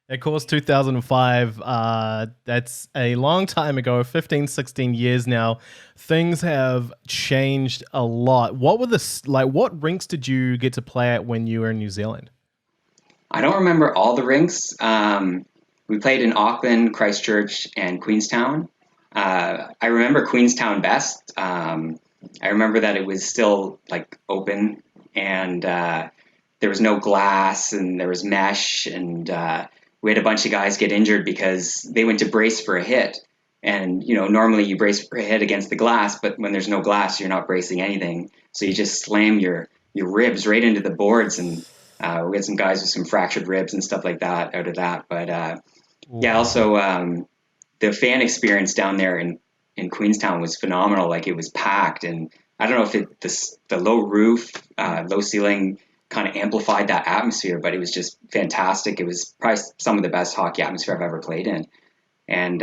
Of course, 2005, that's a long time ago, 15, 16 years now. Things have changed a lot. What were like, what rinks did you get to play at when you were in New Zealand? I don't remember all the rinks. We played in Auckland, Christchurch, and Queenstown. I remember Queenstown best. I remember that it was still like open and there was no glass and there was mesh and we had a bunch of guys get injured because they went to brace for a hit. And normally you brace for a hit against the glass, but when there's no glass, you're not bracing anything. So you just slam your ribs right into the boards and we had some guys with some fractured ribs and stuff like that out of that. But yeah, Oof. also the fan experience down there in Queenstown was phenomenal. Like it was packed, and I don't know if the low roof, low ceiling kind of amplified that atmosphere, but it was just fantastic. It was probably some of the best hockey atmosphere I've ever played in. And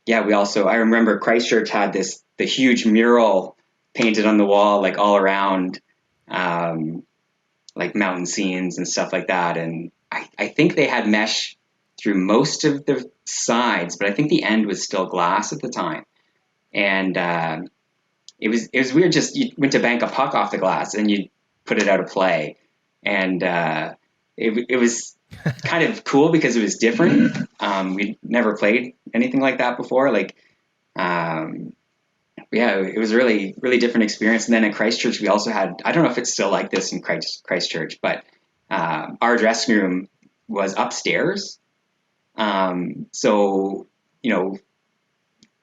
yeah, I remember Christchurch had the huge mural painted on the wall, like all around, um, like mountain scenes and stuff like that. And I think they had mesh through most of the sides, but I think the end was still glass at the time. And it was weird. Just you went to bank a puck off the glass and you put it out of play, and it was kind of cool because it was different. We'd never played anything like that before. Like um, yeah, it was really really different experience. And then at Christchurch, we also had, I don't know if it's still like this in Christchurch, but our dressing room was upstairs. So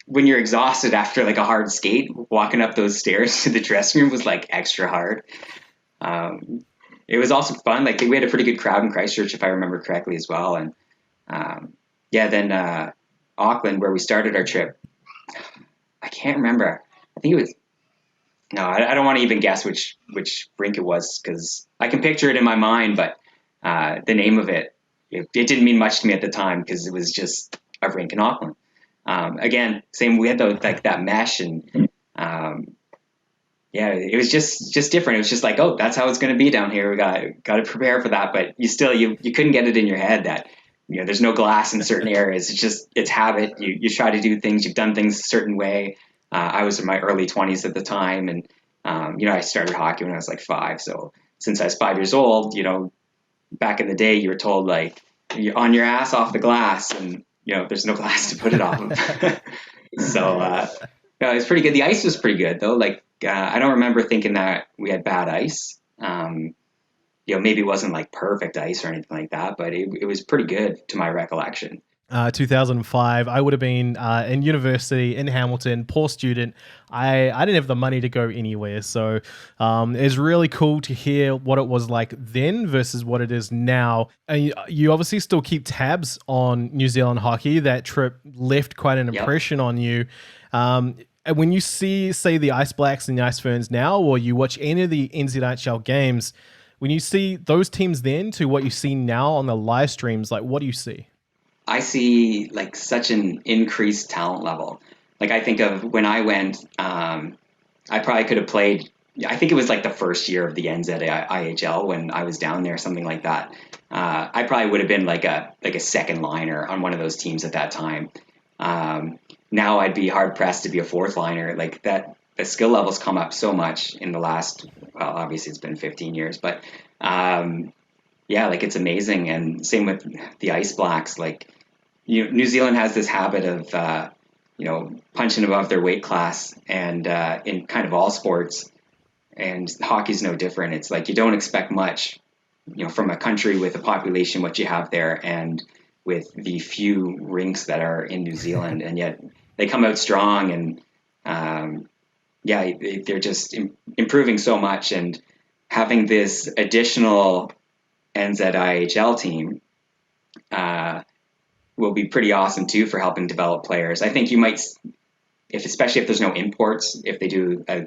when you're exhausted after like a hard skate, walking up those stairs to the dressing room was like extra hard. Um, it was also fun. Like we had a pretty good crowd in Christchurch, if I remember correctly, as well. And um, yeah, then Auckland, where we started our trip, I can't remember. I think it was no. I don't want to even guess which rink it was because I can picture it in my mind, but the name of it didn't mean much to me at the time because it was just a rink in Auckland. Again, same. We had like that mesh, and yeah, it was just different. It was just like, oh, that's how it's going to be down here. We got to prepare for that, but you couldn't get it in your head that there's no glass in certain areas. It's habit. You try to do things. You've done things a certain way. I was in my early 20s at the time, and I started hockey when I was like 5. So since I was 5 years old, back in the day, you were told like you're on your ass off the glass, and there's no glass to put it off of. So no, it's pretty good. The ice was pretty good though. Like I don't remember thinking that we had bad ice. Maybe it wasn't like perfect ice or anything like that, but it was pretty good to my recollection. 2005, I would have been in university in Hamilton, poor student. I didn't have the money to go anywhere. So it's really cool to hear what it was like then versus what it is now. And you obviously still keep tabs on New Zealand hockey. That trip left quite an Yep. impression on you. And when you see, say, the Ice Blacks and the Ice Ferns now, or you watch any of the NZHL games, when you see those teams then to what you see now on the live streams, like what do you see? I see like such an increased talent level. Like I think of when I went, I probably could have played. I think it was like the first year of the NZIHL when I was down there, something like that. I probably would have been like a second liner on one of those teams at that time. Now I'd be hard pressed to be a fourth liner. Like that, the skill levels come up so much in the last. Well, obviously it's been 15 years, but yeah, like it's amazing. And same with the Ice Blacks. Like New Zealand has this habit of punching above their weight class, and in kind of all sports, and hockey's no different. It's like you don't expect much, from a country with a population what you have there, and with the few rinks that are in New Zealand, and yet they come out strong, and yeah, they're just improving so much, and having this additional NZIHL team. Uh, will be pretty awesome too for helping develop players. I think you might, especially if there's no imports, if they do a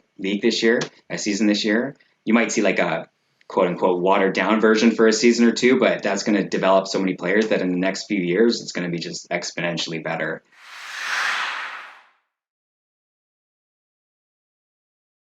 season this year, you might see like a quote unquote watered down version for a season or two, but that's going to develop so many players that in the next few years, it's going to be just exponentially better.